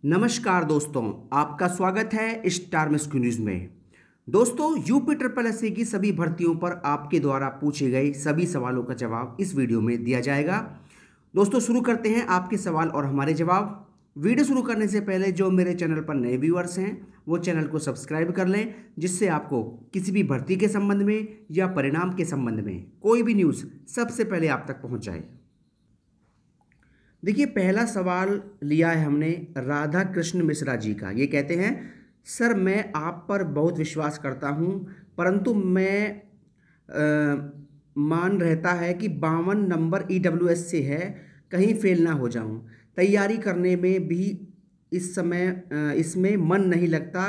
नमस्कार दोस्तों, आपका स्वागत है स्टार मिस्क्यू न्यूज़ में। दोस्तों, यूपी ट्रिपल एससी की सभी भर्तियों पर आपके द्वारा पूछे गए सभी सवालों का जवाब इस वीडियो में दिया जाएगा। दोस्तों, शुरू करते हैं आपके सवाल और हमारे जवाब। वीडियो शुरू करने से पहले जो मेरे चैनल पर नए व्यूअर्स हैं वो चैनल को सब्सक्राइब कर लें, जिससे आपको किसी भी भर्ती के संबंध में या परिणाम के संबंध में कोई भी न्यूज़ सबसे पहले आप तक पहुँच जाए। देखिए, पहला सवाल लिया है हमने राधा कृष्ण मिश्रा जी का। ये कहते हैं, सर मैं आप पर बहुत विश्वास करता हूँ, परंतु मैं मान रहता है कि 52 नंबर EWS से है, कहीं फेल ना हो जाऊँ। तैयारी करने में भी इस समय इसमें मन नहीं लगता,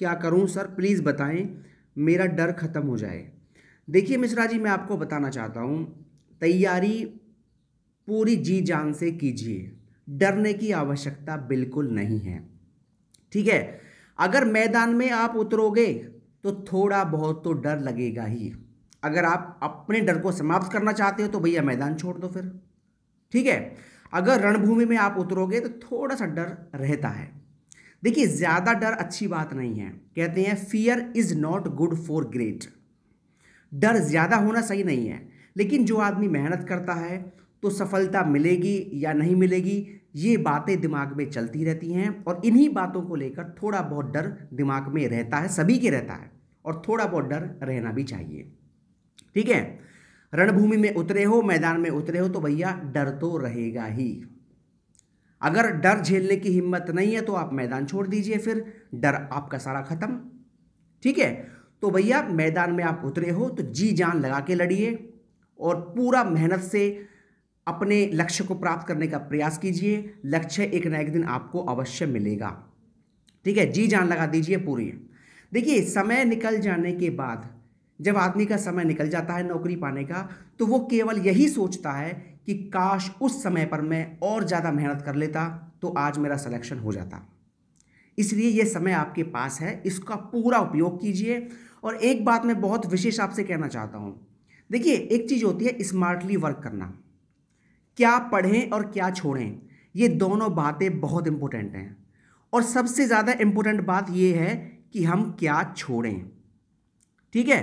क्या करूँ सर, प्लीज़ बताएं, मेरा डर ख़त्म हो जाए। देखिए मिश्रा जी, मैं आपको बताना चाहता हूँ, तैयारी पूरी जी जान से कीजिए, डरने की आवश्यकता बिल्कुल नहीं है। ठीक है, अगर मैदान में आप उतरोगे तो थोड़ा बहुत तो डर लगेगा ही। अगर आप अपने डर को समाप्त करना चाहते हो तो भैया मैदान छोड़ दो फिर। ठीक है, अगर रणभूमि में आप उतरोगे तो थोड़ा सा डर रहता है। देखिए, ज़्यादा डर अच्छी बात नहीं है। कहते हैं fear is not good for great. डर ज़्यादा होना सही नहीं है, लेकिन जो आदमी मेहनत करता है तो सफलता मिलेगी या नहीं मिलेगी, ये बातें दिमाग में चलती रहती हैं, और इन्हीं बातों को लेकर थोड़ा बहुत डर दिमाग में रहता है, सभी के रहता है, और थोड़ा बहुत डर रहना भी चाहिए। ठीक है, रणभूमि में उतरे हो, मैदान में उतरे हो तो भैया डर तो रहेगा ही। अगर डर झेलने की हिम्मत नहीं है तो आप मैदान छोड़ दीजिए, फिर डर आपका सारा खत्म। ठीक है, तो भैया मैदान में आप उतरे हो तो जी जान लगा के लड़िए और पूरा मेहनत से अपने लक्ष्य को प्राप्त करने का प्रयास कीजिए। लक्ष्य एक ना एक दिन आपको अवश्य मिलेगा। ठीक है, जी जान लगा दीजिए पूरी। देखिए, समय निकल जाने के बाद, जब आदमी का समय निकल जाता है नौकरी पाने का, तो वो केवल यही सोचता है कि काश उस समय पर मैं और ज़्यादा मेहनत कर लेता तो आज मेरा सिलेक्शन हो जाता। इसलिए ये समय आपके पास है, इसका पूरा उपयोग कीजिए। और एक बात मैं बहुत विशेष आपसे कहना चाहता हूँ। देखिए, एक चीज़ होती है स्मार्टली वर्क करना, क्या पढ़ें और क्या छोड़ें, ये दोनों बातें बहुत इंपॉर्टेंट हैं। और सबसे ज़्यादा इंपॉर्टेंट बात ये है कि हम क्या छोड़ें। ठीक है,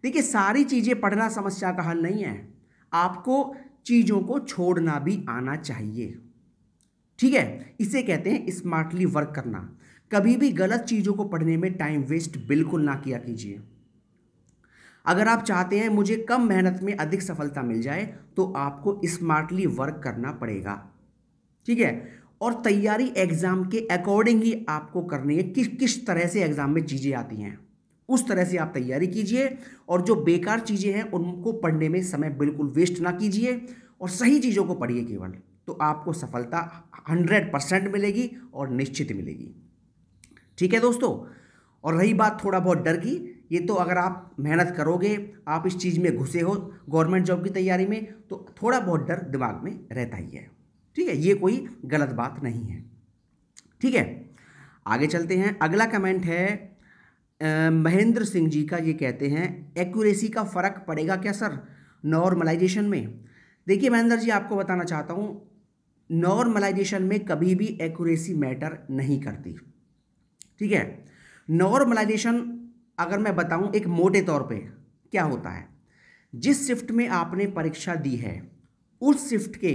देखिए, सारी चीज़ें पढ़ना समस्या का हल नहीं है, आपको चीज़ों को छोड़ना भी आना चाहिए। ठीक है, इसे कहते हैं स्मार्टली वर्क करना। कभी भी गलत चीज़ों को पढ़ने में टाइम वेस्ट बिल्कुल ना किया कीजिए। अगर आप चाहते हैं मुझे कम मेहनत में अधिक सफलता मिल जाए तो आपको स्मार्टली वर्क करना पड़ेगा। ठीक है, और तैयारी एग्जाम के अकॉर्डिंग ही आपको करनी है। किस तरह से एग्जाम में चीज़ें आती हैं उस तरह से आप तैयारी कीजिए, और जो बेकार चीज़ें हैं उनको पढ़ने में समय बिल्कुल वेस्ट ना कीजिए और सही चीज़ों को पढ़िए केवल, तो आपको सफलता 100% मिलेगी और निश्चित मिलेगी। ठीक है दोस्तों, और रही बात थोड़ा बहुत डर की, ये तो अगर आप मेहनत करोगे, आप इस चीज़ में घुसे हो गवर्नमेंट जॉब की तैयारी में, तो थोड़ा बहुत डर दिमाग में रहता ही है। ठीक है, ये कोई गलत बात नहीं है। ठीक है, आगे चलते हैं। अगला कमेंट है महेंद्र सिंह जी का। ये कहते हैं, एक्यूरेसी का फ़र्क पड़ेगा क्या सर नॉर्मलाइजेशन में? देखिए महेंद्र जी, आपको बताना चाहता हूँ, नॉर्मलाइजेशन में कभी भी एक्यूरेसी मैटर नहीं करती। ठीक है, नॉर्मलाइजेशन अगर मैं बताऊं एक मोटे तौर पे क्या होता है, जिस शिफ्ट में आपने परीक्षा दी है उस शिफ्ट के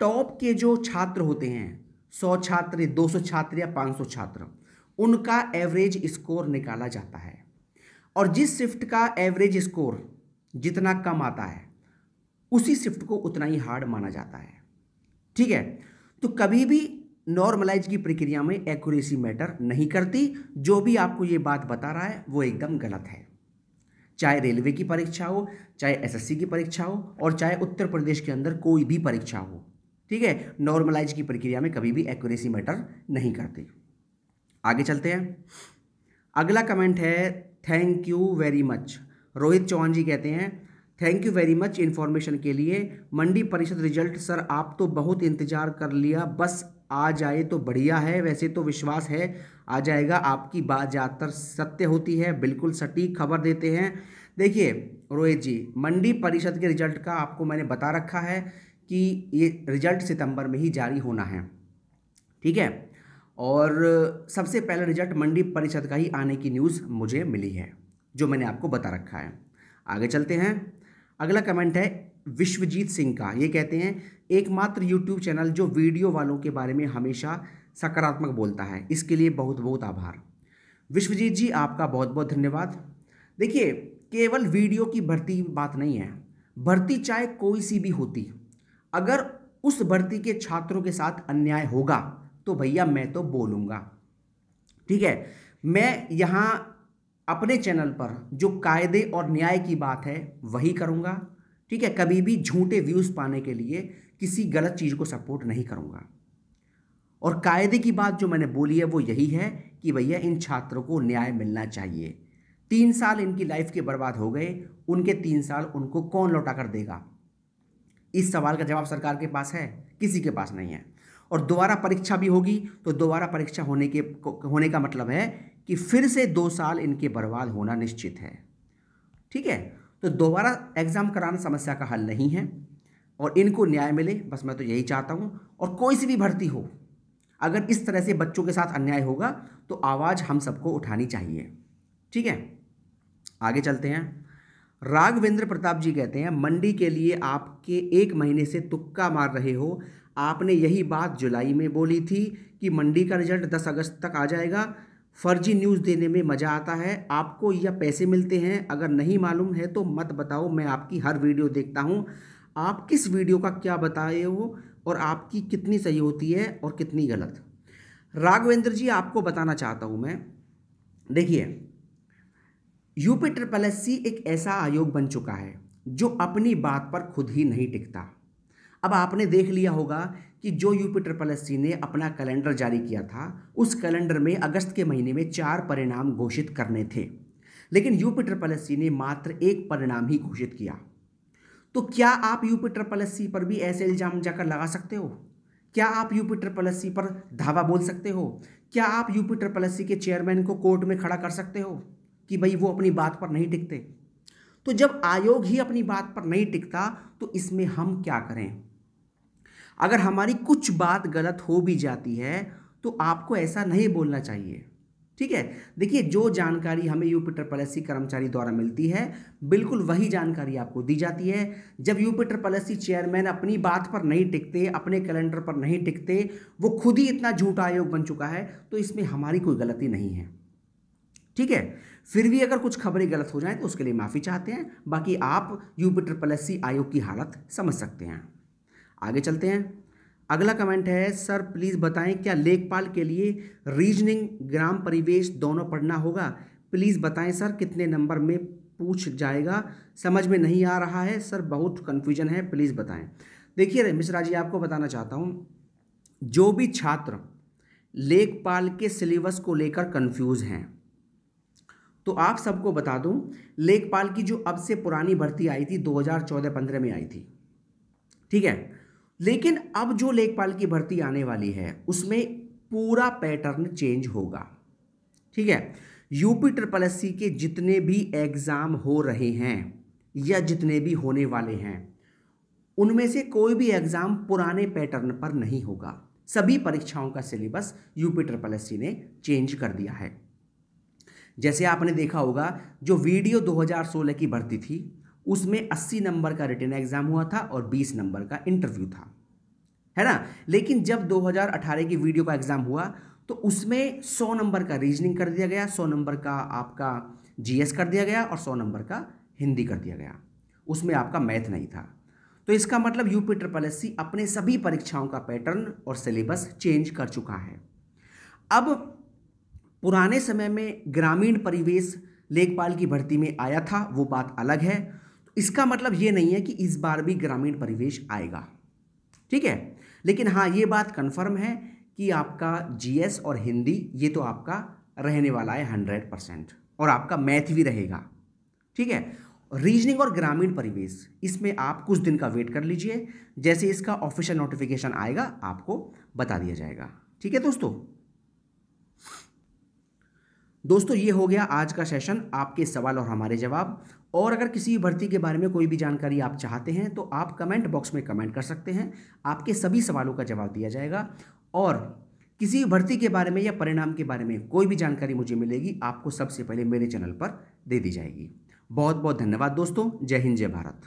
टॉप के जो छात्र होते हैं, 100 छात्र, 200 छात्र या 500 छात्र, उनका एवरेज स्कोर निकाला जाता है, और जिस शिफ्ट का एवरेज स्कोर जितना कम आता है उसी शिफ्ट को उतना ही हार्ड माना जाता है। ठीक है, तो कभी भी नॉर्मलाइज की प्रक्रिया में एक्यूरेसी मैटर नहीं करती। जो भी आपको ये बात बता रहा है वो एकदम गलत है। चाहे रेलवे की परीक्षा हो, चाहे एसएससी की परीक्षा हो, और चाहे उत्तर प्रदेश के अंदर कोई भी परीक्षा हो। ठीक है, नॉर्मलाइज की प्रक्रिया में कभी भी एक्यूरेसी मैटर नहीं करती। आगे चलते हैं। अगला कमेंट है, thank you very much. Rohit Chauhan ji कहते हैं, thank you very much information के लिए। मंडी परिषद रिजल्ट सर आप तो बहुत इंतजार कर लिया, बस आ जाए तो बढ़िया है। वैसे तो विश्वास है आ जाएगा, आपकी बात ज़्यादातर सत्य होती है, बिल्कुल सटीक खबर देते हैं। देखिए रोहित जी, मंडी परिषद के रिजल्ट का आपको मैंने बता रखा है कि ये रिजल्ट सितंबर में ही जारी होना है। ठीक है, और सबसे पहले रिजल्ट मंडी परिषद का ही आने की न्यूज़ मुझे मिली है, जो मैंने आपको बता रखा है। आगे चलते हैं। अगला कमेंट है विश्वजीत सिंह का। ये कहते हैं, एकमात्र यूट्यूब चैनल जो वीडियो वालों के बारे में हमेशा सकारात्मक बोलता है, इसके लिए बहुत बहुत आभार। विश्वजीत जी, आपका बहुत बहुत धन्यवाद। देखिए, केवल वीडियो की भर्ती बात नहीं है, भर्ती चाहे कोई सी भी होती, अगर उस भर्ती के छात्रों के साथ अन्याय होगा तो भैया मैं तो बोलूँगा। ठीक है, मैं यहाँ अपने चैनल पर जो कायदे और न्याय की बात है वही करूँगा। ठीक है, कभी भी झूठे व्यूज़ पाने के लिए किसी गलत चीज़ को सपोर्ट नहीं करूँगा। और कायदे की बात जो मैंने बोली है वो यही है कि भैया इन छात्रों को न्याय मिलना चाहिए। 3 साल इनकी लाइफ के बर्बाद हो गए, उनके 3 साल उनको कौन लौटा कर देगा? इस सवाल का जवाब सरकार के पास है? किसी के पास नहीं है। और दोबारा परीक्षा भी होगी तो दोबारा परीक्षा होने का मतलब है कि फिर से 2 साल इनके बर्बाद होना निश्चित है। ठीक है, तो दोबारा एग्ज़ाम कराना समस्या का हल नहीं है और इनको न्याय मिले, बस मैं तो यही चाहता हूँ। और कोई सी भी भर्ती हो, अगर इस तरह से बच्चों के साथ अन्याय होगा तो आवाज़ हम सबको उठानी चाहिए। ठीक है, आगे चलते हैं। राघवेंद्र प्रताप जी कहते हैं, मंडी के लिए आपके 1 महीने से तुक्का मार रहे हो। आपने यही बात जुलाई में बोली थी कि मंडी का रिजल्ट 10 अगस्त तक आ जाएगा। फर्जी न्यूज़ देने में मज़ा आता है, आपको या पैसे मिलते हैं? अगर नहीं मालूम है तो मत बताओ, मैं आपकी हर वीडियो देखता हूँ। आप किस वीडियो का क्या बताए हो और आपकी कितनी सही होती है और कितनी गलत? राघवेंद्र जी, आपको बताना चाहता हूँ मैं, देखिए, यूपीएससी एक ऐसा आयोग बन चुका है जो अपनी बात पर खुद ही नहीं टिकता। अब आपने देख लिया होगा कि जो यूपीएससी ने अपना कैलेंडर जारी किया था, उस कैलेंडर में अगस्त के महीने में 4 परिणाम घोषित करने थे, लेकिन यूपीएससी ने मात्र 1 परिणाम ही घोषित किया। तो क्या आप यूपीएससी पर भी ऐसे इल्ज़ाम जाकर लगा सकते हो? क्या आप यूपीएससी पर धावा बोल सकते हो? क्या आप यूपीएससी के चेयरमैन को कोर्ट में खड़ा कर सकते हो कि भाई वो अपनी बात पर नहीं टिकते? तो जब आयोग ही अपनी बात पर नहीं टिकता तो इसमें हम क्या करें? अगर हमारी कुछ बात गलत हो भी जाती है तो आपको ऐसा नहीं बोलना चाहिए। ठीक है, देखिए, जो जानकारी हमें यूपीएससी कर्मचारी द्वारा मिलती है, बिल्कुल वही जानकारी आपको दी जाती है। जब यूपीएससी चेयरमैन अपनी बात पर नहीं टिकते, अपने कैलेंडर पर नहीं टिकते, वो खुद ही इतना झूठा आयोग बन चुका है, तो इसमें हमारी कोई गलती नहीं है। ठीक है, फिर भी अगर कुछ खबरें गलत हो जाएं तो उसके लिए माफ़ी चाहते हैं, बाकी आप यूपीएससी आयोग की हालत समझ सकते हैं। आगे चलते हैं। अगला कमेंट है, सर प्लीज़ बताएं क्या लेखपाल के लिए रीजनिंग, ग्राम परिवेश दोनों पढ़ना होगा? प्लीज़ बताएं सर, कितने नंबर में पूछ जाएगा? समझ में नहीं आ रहा है सर, बहुत कन्फ्यूजन है, प्लीज़ बताएं। देखिए मिश्रा जी, आपको बताना चाहता हूँ, जो भी छात्र लेखपाल के सिलेबस को लेकर कन्फ्यूज़ हैं, तो आप सबको बता दूं, लेखपाल की जो अब से पुरानी भर्ती आई थी 2014-15 में आई थी। ठीक है, लेकिन अब जो लेखपाल की भर्ती आने वाली है उसमें पूरा पैटर्न चेंज होगा। ठीक है, यूपीएससी के जितने भी एग्ज़ाम हो रहे हैं या जितने भी होने वाले हैं, उनमें से कोई भी एग्ज़ाम पुराने पैटर्न पर नहीं होगा। सभी परीक्षाओं का सिलेबस यूपीएससी ने चेंज कर दिया है। जैसे आपने देखा होगा, जो वीडियो 2016 की भर्ती थी उसमें 80 नंबर का रिटन एग्जाम हुआ था और 20 नंबर का इंटरव्यू था, है ना। लेकिन जब 2018 की वीडियो का एग्जाम हुआ तो उसमें 100 नंबर का रीजनिंग कर दिया गया, 100 नंबर का आपका जीएस कर दिया गया और 100 नंबर का हिंदी कर दिया गया, उसमें आपका मैथ नहीं था। तो इसका मतलब यूपीएससी अपने सभी परीक्षाओं का पैटर्न और सिलेबस चेंज कर चुका है। अब पुराने समय में ग्रामीण परिवेश लेखपाल की भर्ती में आया था, वो बात अलग है। तो इसका मतलब ये नहीं है कि इस बार भी ग्रामीण परिवेश आएगा। ठीक है, लेकिन हाँ, ये बात कन्फर्म है कि आपका जीएस और हिंदी ये तो आपका रहने वाला है 100%, और आपका मैथ भी रहेगा। ठीक है, रीजनिंग और ग्रामीण परिवेश, इसमें आप कुछ दिन का वेट कर लीजिए, जैसे इसका ऑफिशियल नोटिफिकेशन आएगा आपको बता दिया जाएगा। ठीक है दोस्तों, ये हो गया आज का सेशन, आपके सवाल और हमारे जवाब। और अगर किसी भर्ती के बारे में कोई भी जानकारी आप चाहते हैं तो आप कमेंट बॉक्स में कमेंट कर सकते हैं, आपके सभी सवालों का जवाब दिया जाएगा। और किसी भी भर्ती के बारे में या परिणाम के बारे में कोई भी जानकारी मुझे मिलेगी, आपको सबसे पहले मेरे चैनल पर दे दी जाएगी। बहुत बहुत धन्यवाद दोस्तों। जय हिंद, जय भारत।